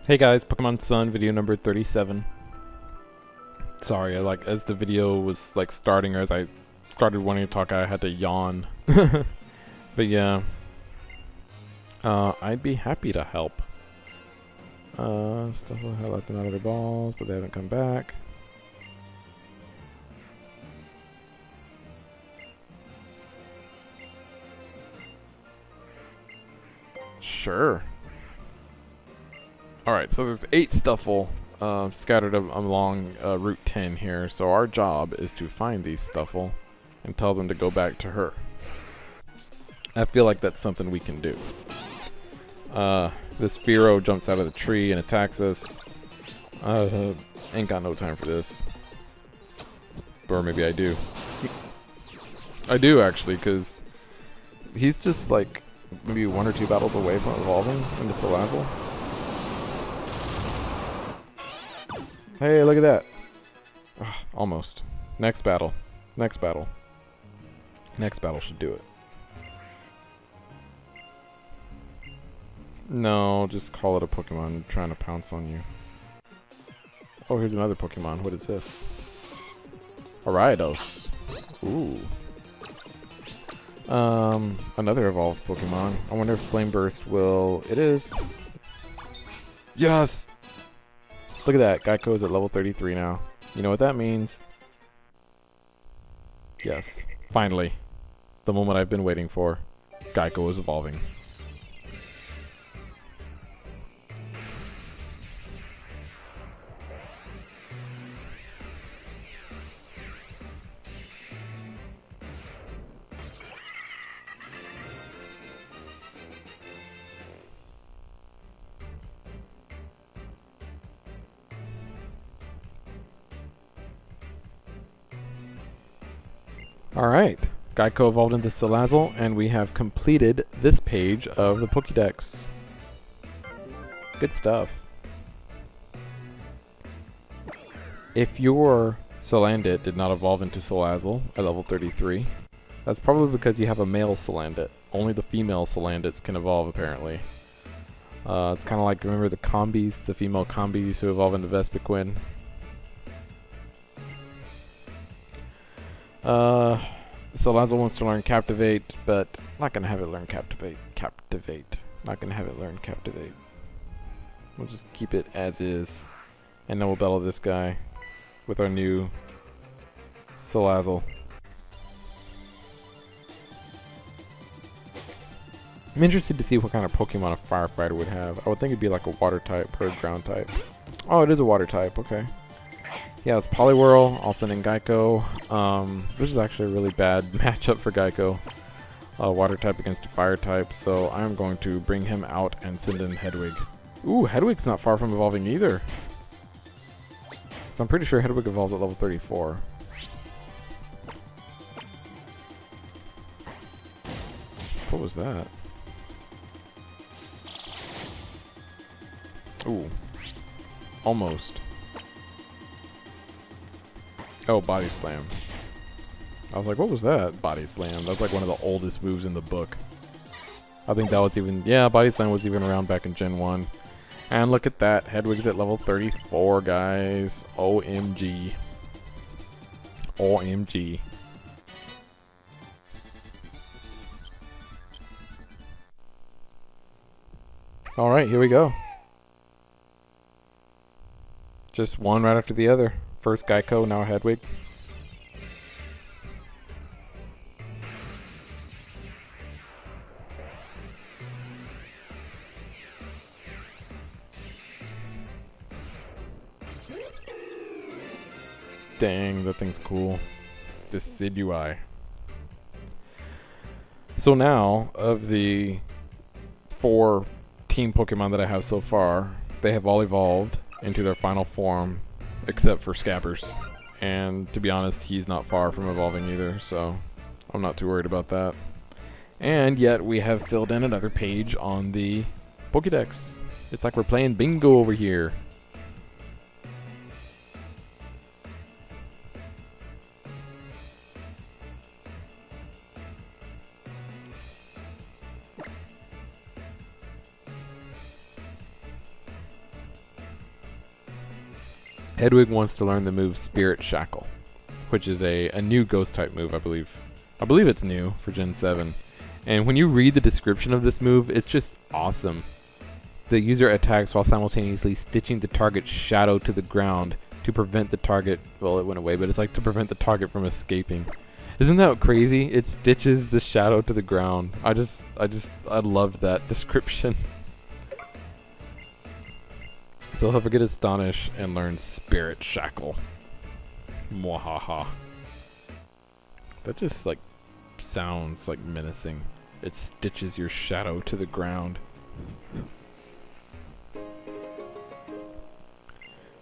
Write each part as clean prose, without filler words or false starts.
Hey guys, Pokemon Sun video number 37. Sorry, as the video was starting, or as I started wanting to talk, I had to yawn. But yeah, I'd be happy to help. Stuff will have let them out of their balls, but they haven't come back. Sure. Alright, so there's 8 Stuffle scattered along Route 10 here, so our job is to find these Stuffle and tell them to go back to her. I feel like that's something we can do. This Fearow jumps out of the tree and attacks us. Ain't got no time for this. Or maybe I do. I do, actually, because he's just like maybe 1 or 2 battles away from evolving into Salazzle. Hey, look at that. Almost. Next battle. Next battle. Next battle should do it. No, just call it a Pokemon trying to pounce on you. Oh, here's another Pokemon. What is this? Ariados. Ooh. Another evolved Pokemon. I wonder if Flame Burst will... It is. Yes! Look at that. Geico is at level 33 now. You know what that means? Yes. Finally. The moment I've been waiting for. Geico is evolving. Alright, Geico evolved into Salazzle, and we have completed this page of the Pokédex. Good stuff. If your Salandit did not evolve into Salazzle at level 33, that's probably because you have a male Salandit. Only the female Salandits can evolve, apparently. It's kind of like, remember the Combis, the female Combis who evolve into Vespiquen? Salazzle wants to learn Captivate, but not gonna have it learn Captivate. Not gonna have it learn Captivate. We'll just keep it as is, and then we'll battle this guy with our new Salazzle. I'm interested to see what kind of Pokemon a Firefighter would have. I would think it'd be like a Water type or a Ground type. Oh, it is a Water type. Okay. Yeah, it's Poliwhirl. I'll send in Geico. This is actually a really bad matchup for Geico. Water type against a fire type, so I'm going to bring him out and send in Hedwig. Ooh, Hedwig's not far from evolving either. So I'm pretty sure Hedwig evolves at level 34. What was that? Ooh. Almost. Oh, Body Slam. I was like, what was that? Body Slam. That's like one of the oldest moves in the book. I think that was even... Yeah, Body Slam was even around back in Gen 1. And look at that. Hedwig's at level 34, guys. OMG. OMG. Alright, here we go. Just one right after the other. First Geico, now Hedwig. Dang, that thing's cool. Decidui. So now, of the 4 team Pokemon that I have so far, they have all evolved into their final form, except for Scabbers. And to be honest, he's not far from evolving either, so I'm not too worried about that. And yet we have filled in another page on the Pokédex. It's like we're playing bingo over here. Hedwig wants to learn the move Spirit Shackle, which is a new ghost type move, I believe. I believe it's new for Gen 7. And when you read the description of this move, it's just awesome. The user attacks while simultaneously stitching the target's shadow to the ground to prevent the target, well, it went away, but it's like to prevent the target from escaping. Isn't that crazy? It stitches the shadow to the ground. I loved that description. So he'll forget Astonish and learn Spirit Shackle. Mwahaha. That just like sounds like menacing. It stitches your shadow to the ground.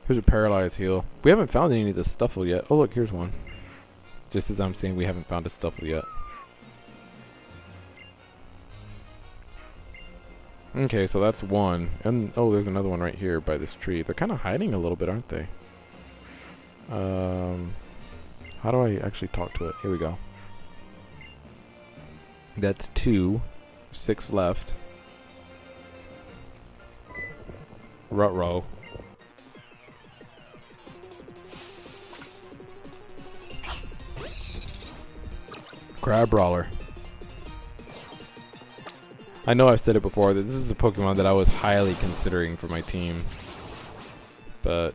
Here's a paralyzed heal. We haven't found any of the Stuffle yet. Oh look, here's one. Just as I'm saying, we haven't found a Stuffle yet. Okay, so that's one. And oh, there's another one right here by this tree. They're kind of hiding a little bit, aren't they? How do I actually talk to it? Here we go. That's 2. 6 left. Ruh-roh. Crab Brawler. I know I've said it before that this is a Pokemon that I was highly considering for my team, but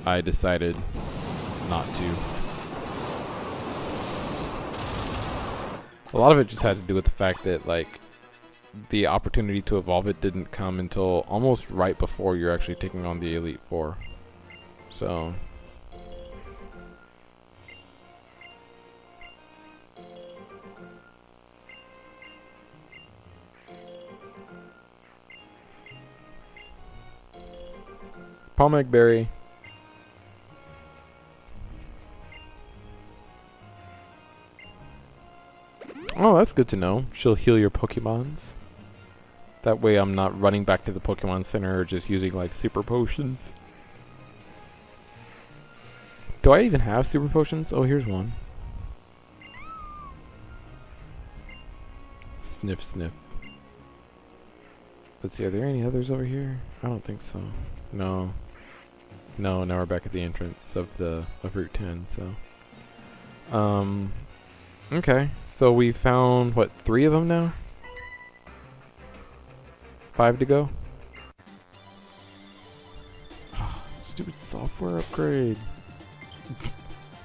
I decided not to. A lot of it just had to do with the fact that like the opportunity to evolve it didn't come until almost right before you're actually taking on the Elite Four. So Palmeg Berry. Oh, that's good to know. She'll heal your Pokemons. That way I'm not running back to the Pokemon Center or just using like super potions. Do I even have super potions? Oh, here's one. Sniff, sniff. Let's see, are there any others over here? I don't think so. No. No, now we're back at the entrance of Route 10, so. Okay. So we found, what, 3 of them now? 5 to go? Stupid software upgrade.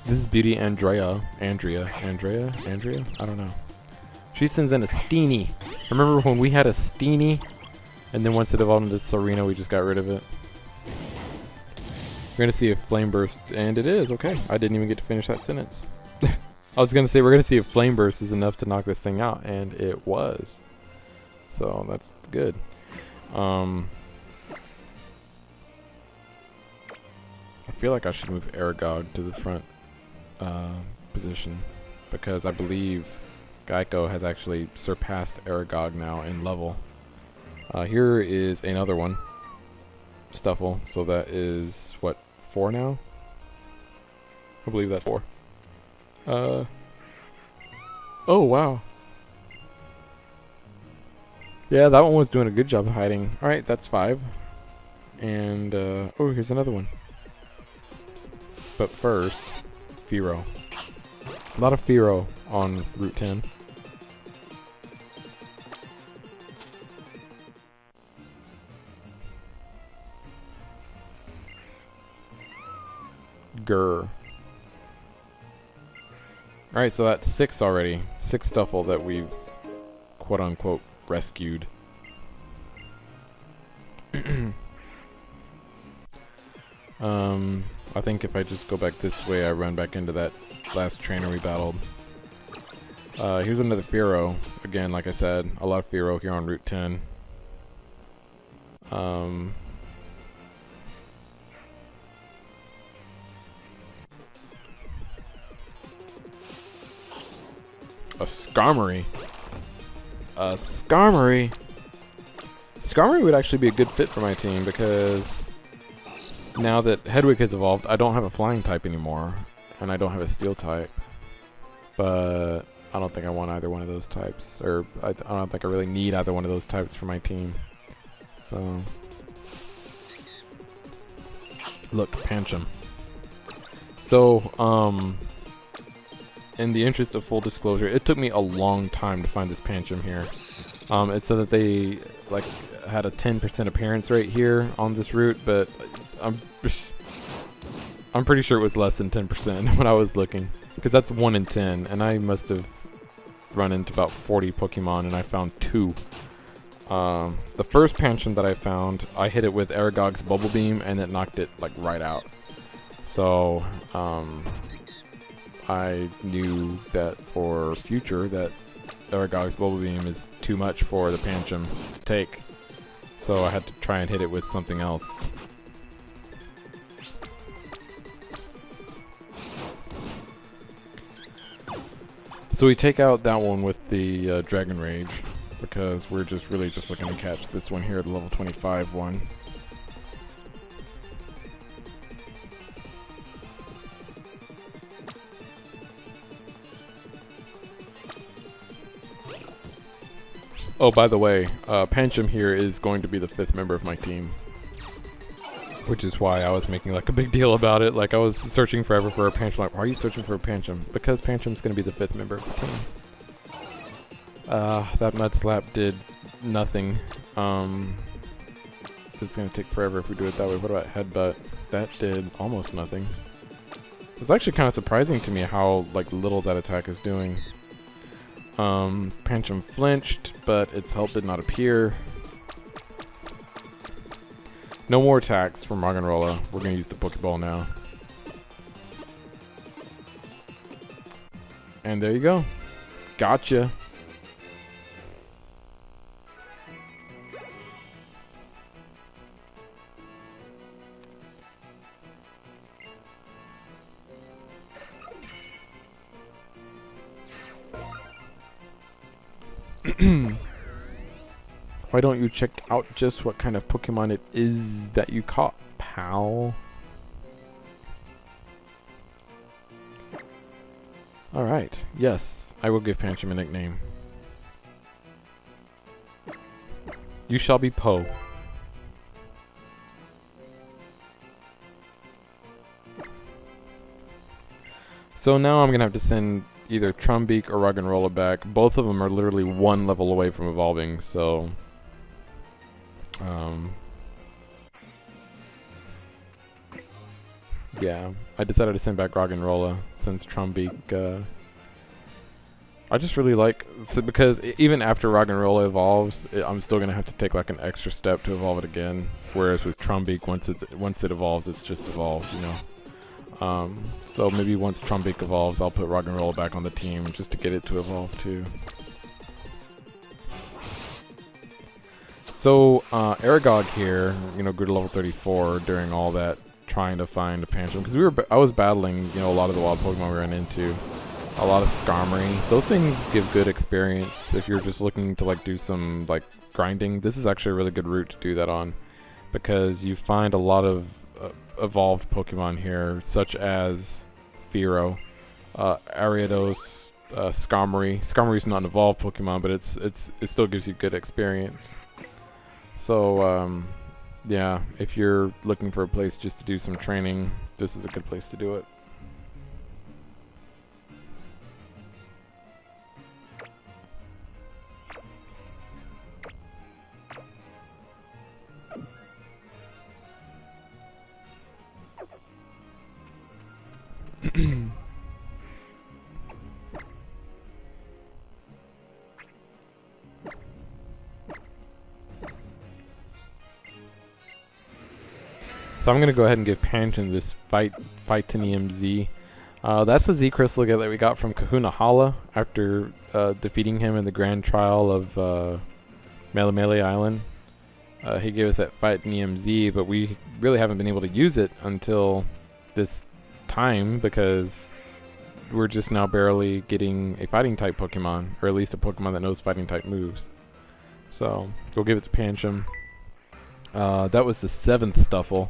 This is Beauty Andrea. Andrea? I don't know. She sends in a Steenie. Remember when we had a Steenie? And then once it evolved into Serena, we just got rid of it. We're gonna see if Flame Burst, and it is, okay. I didn't even get to finish that sentence. I was gonna say we're gonna see if Flame Burst is enough to knock this thing out, and it was. So that's good. I feel like I should move Aragog to the front position, because I believe Geico has actually surpassed Aragog now in level. Here is another one. Stuffle, so that is, what, 4 now? I believe that's 4. Oh, wow. Yeah, that one was doing a good job of hiding. Alright, that's 5. And, oh, here's another one. But first, Fearow. A lot of Fearow on Route 10. Grr. Alright, so that's 6 already. 6 Stuffle that we've quote-unquote rescued. I think if I just go back this way, I run back into that last trainer we battled. Here's another Fearow. Again, like I said, a lot of Fearow here on Route 10. A Skarmory. A Skarmory. Skarmory would actually be a good fit for my team because now that Hedwig has evolved, I don't have a flying type anymore, and I don't have a steel type. But I don't think I want either one of those types, or I don't think I really need either one of those types for my team. So Look, Pancham. So, in the interest of full disclosure, it took me a long time to find this Pancham here. It said that they like had a 10% appearance rate here on this route, but I'm pretty sure it was less than 10% when I was looking, because that's 1 in 10, and I must have run into about 40 Pokemon, and I found 2. The first Pancham that I found, I hit it with Aragog's Bubble Beam, and it knocked it like right out. So I knew that for future that Aragog's Bubble Beam is too much for the Pancham to take, so I had to try and hit it with something else. So we take out that one with the Dragon Rage, because we're just really just looking to catch this one here, the level 25 one. Oh, by the way, Pancham here is going to be the 5th member of my team, which is why I was making like a big deal about it. Like, I was searching forever for a Pancham. Like, why are you searching for a Pancham? Because Pancham's going to be the 5th member of the team. That Mud Slap did nothing. It's going to take forever if we do it that way. What about Headbutt? That did almost nothing. It's actually kind of surprising to me how like little that attack is doing. Pancham flinched, but its health did not appear. No more attacks from Roggenrola. We're going to use the Pokeball now. And there you go. Gotcha. Why don't you check out just what kind of Pokemon it is that you caught, pal? Alright, yes, I will give Pancham a nickname. You shall be Poe. So now I'm gonna have to send either Trumbeak or Roggenrola back. Both of them are literally 1 level away from evolving, so yeah, I decided to send back Roggenrola since Trumbeak, I just really like, because even after Roggenrola evolves, I'm still gonna have to take like an extra step to evolve it again, whereas with Trumbeak, once it evolves, it's just evolved, you know. So maybe once Trumbeak evolves, I'll put Roggenrola back on the team just to get it to evolve too. So Aragog here, you know, grew to level 34 during all that trying to find a Pancham, because I was battling, you know, a lot of the wild Pokemon we ran into, a lot of Skarmory. Those things give good experience if you're just looking to like do some like grinding. This is actually a really good route to do that on, because you find a lot of evolved Pokemon here, such as Fearow, Ariados, Skarmory. Skarmory's not an evolved Pokemon, but it still gives you good experience. So yeah, if you're looking for a place just to do some training, this is a good place to do it. So I'm going to go ahead and give Pancham this Titanium Z. That's the Z Crystal that we got from Kahuna Hala after defeating him in the Grand Trial of Malie Island. He gave us that Titanium Z, but we really haven't been able to use it until this time, because we're just now barely getting a fighting type Pokemon, or at least a Pokemon that knows fighting type moves. So we'll give it to Pancham. That was the 7th Stuffle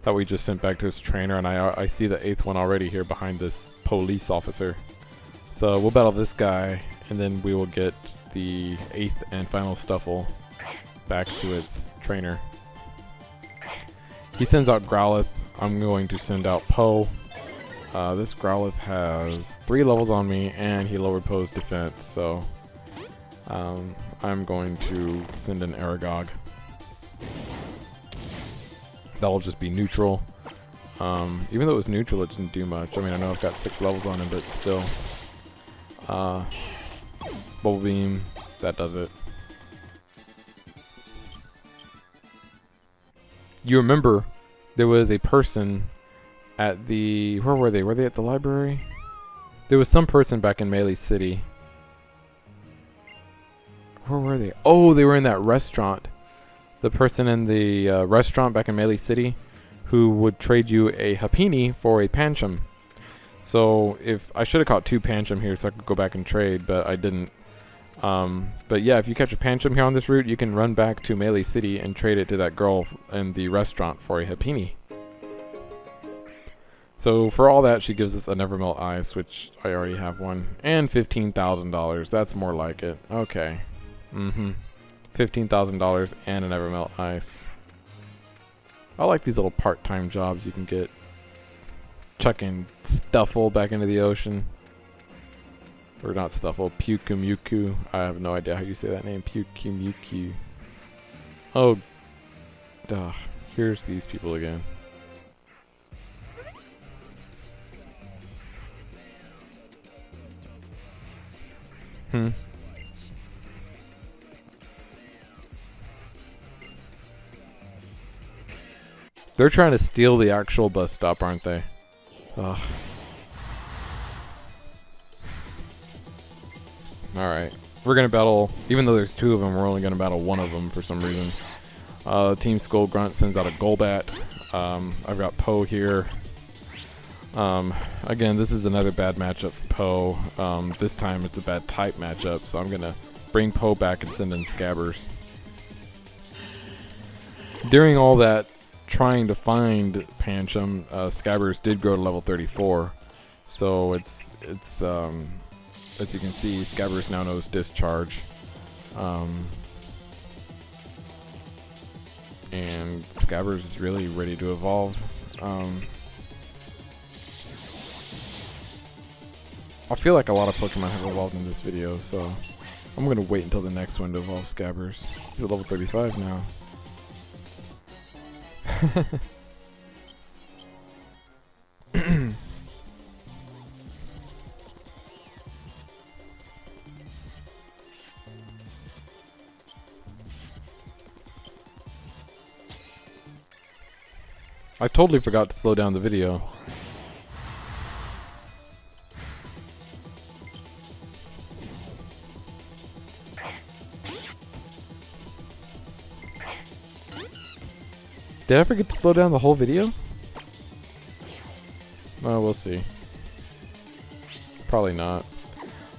that we just sent back to his trainer, and I see the 8th one already here behind this police officer. So we'll battle this guy, and then we will get the 8th and final Stuffle back to its trainer. He sends out Growlithe. I'm going to send out Poe. This Growlithe has 3 levels on me, and he lowered Poe's defense, so I'm going to send an Aragog. That'll just be neutral. Even though it was neutral, it didn't do much. I mean, I know I've got 6 levels on him, but still. Bubble Beam, that does it. You remember there was a person at the... Where were they? Were they at the library? There was some person back in Malie City. Where were they? Oh, they were in that restaurant. The person in the restaurant back in Malie City who would trade you a Happiny for a Pancham. So if I should have caught 2 Pancham here so I could go back and trade, but I didn't. But yeah, if you catch a Pancham here on this route, you can run back to Malie City and trade it to that girl in the restaurant for a Happiny. So for all that, she gives us a Nevermelt Ice, which I already have one, and $15,000. That's more like it. Okay. $15,000 and a Nevermelt Ice. I like these little part-time jobs you can get. Chucking Stuffle back into the ocean. Or not Stuffle, Pukumuku. I have no idea how you say that name. Pukumuku. Oh, duh. Here's these people again. They're trying to steal the actual bus stop, aren't they? Ugh. Alright. We're gonna battle, even though there's 2 of them, we're only gonna battle 1 of them for some reason. Team Skull Grunt sends out a Golbat. I've got Poe here. Again, this is another bad matchup for Poe. This time it's a bad type matchup, so I'm gonna bring Poe back and send in Scabbers. During all that trying to find Pancham, Scabbers did grow to level 34, so it's as you can see, Scabbers now knows Discharge, and Scabbers is really ready to evolve. I feel like a lot of Pokemon have evolved in this video, so I'm gonna wait until the next one to evolve Scabbers. He's at level 35 now. I totally forgot to slow down the video. Did I forget to slow down the whole video? Oh, we'll see. Probably not.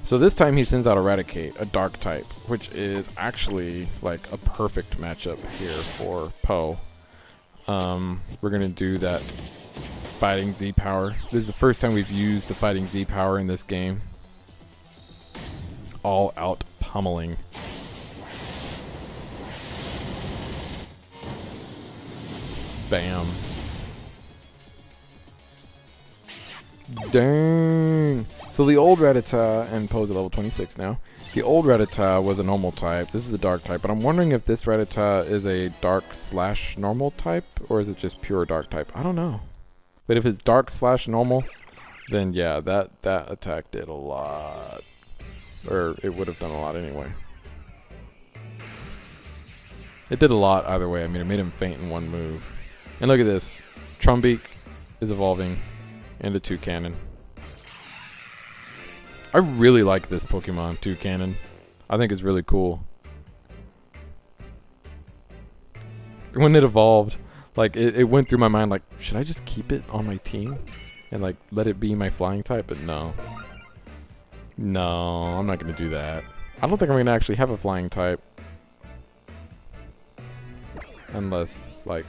So this time he sends out Eradicate, a dark type, which is actually like a perfect matchup here for Poe. We're gonna do that Fighting Z power. This is the first time we've used the Fighting Z power in this game. All out pummeling. Bam. Dang. So the old Rattata, and Poe's at level 26 now. The old Rattata was a normal type. This is a dark type, but I'm wondering if this Rattata is a dark / normal type, or is it just pure dark type? I don't know. But if it's dark / normal, then yeah, that attack did a lot. Or it would have done a lot anyway. It did a lot either way. I mean, it made him faint in one move. And look at this. Trumbeak is evolving into Toucannon. I really like this Pokemon, Toucannon. I think it's really cool. When it evolved, like, it went through my mind, like, should I just keep it on my team? And, like, let it be my flying type? But no. No, I'm not going to do that. I don't think I'm going to actually have a flying type. Unless, like,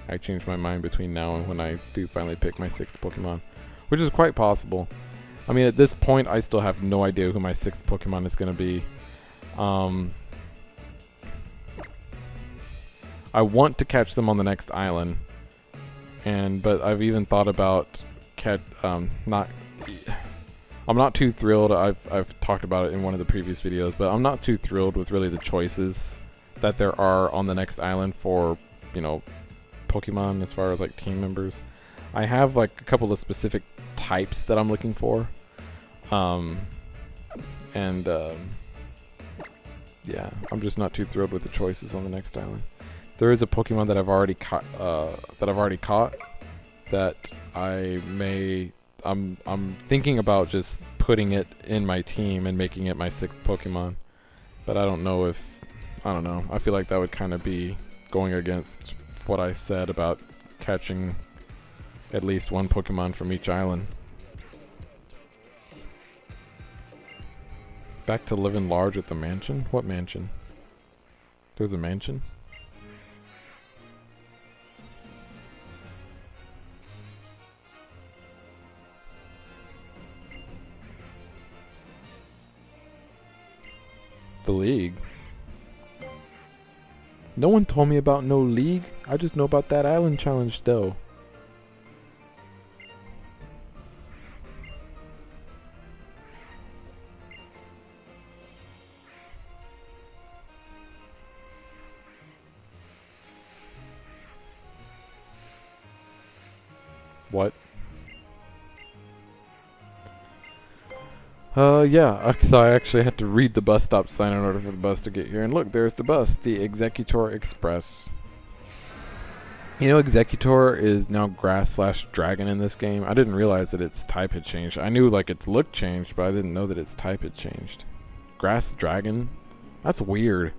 I change my mind between now and when I do finally pick my 6th Pokemon. Which is quite possible. I mean, at this point, I still have no idea who my 6th Pokemon is going to be. I want to catch them on the next island. But I've even thought about not. I'm not too thrilled. I've talked about it in one of the previous videos, but I'm not too thrilled with really the choices that there are on the next island for, you know, Pokemon as far as like team members. I have like a couple of specific types that I'm looking for. Yeah, I'm just not too thrilled with the choices on the next island. There is a Pokemon that I've already caught that I'm thinking about just putting it in my team and making it my 6th Pokemon. But I don't know. I feel like that would kind of be going against what I said about catching at least one Pokemon from each island. Back to living large at the mansion? What mansion? There's a mansion? The league? No one told me about no league. I just know about that island challenge though. What? Yeah, so I actually had to read the bus stop sign in order for the bus to get here. And look, there's the bus, the Executor Express. You know, Executor is now grass/dragon in this game. I didn't realize that its type had changed. I knew like its look changed, but I didn't know that its type had changed. Grass dragon? That's weird.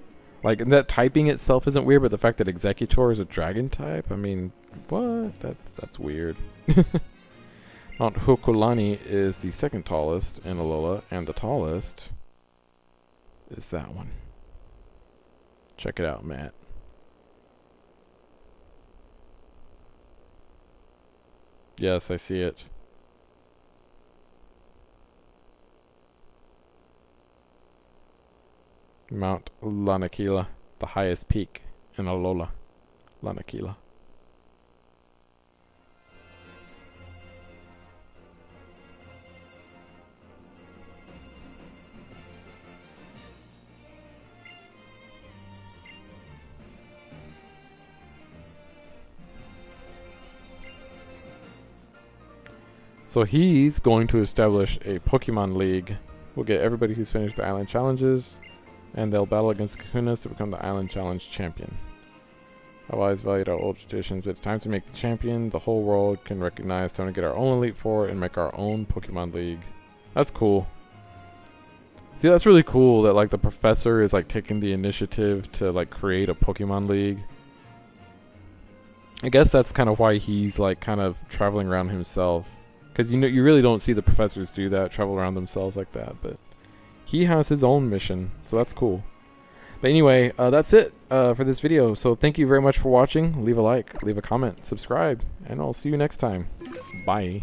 Like, that typing itself isn't weird, but the fact that Executor is a dragon type? I mean, what? That's weird. Mount Hokulani is the 2nd tallest in Ula'ula, and the tallest is that one. Check it out, Matt. Yes, I see it. Mount Lanakila, the highest peak in Ula'ula. Lanakila. So he's going to establish a Pokemon League. We'll get everybody who's finished the island challenges, and they'll battle against the Kahunas to become the Island Challenge champion. I've always valued our old traditions, but it's time to make the champion the whole world can recognize. Time to get our own Elite Four and make our own Pokemon League. That's cool. See, that's really cool that like the professor is like taking the initiative to like create a Pokemon League. I guess that's kind of why he's like kind of traveling around himself. Because you know, you really don't see the professors do that, travel around themselves like that, but he has his own mission, so that's cool. But anyway, that's it for this video. So thank you very much for watching. Leave a like, leave a comment, subscribe, and I'll see you next time. Bye.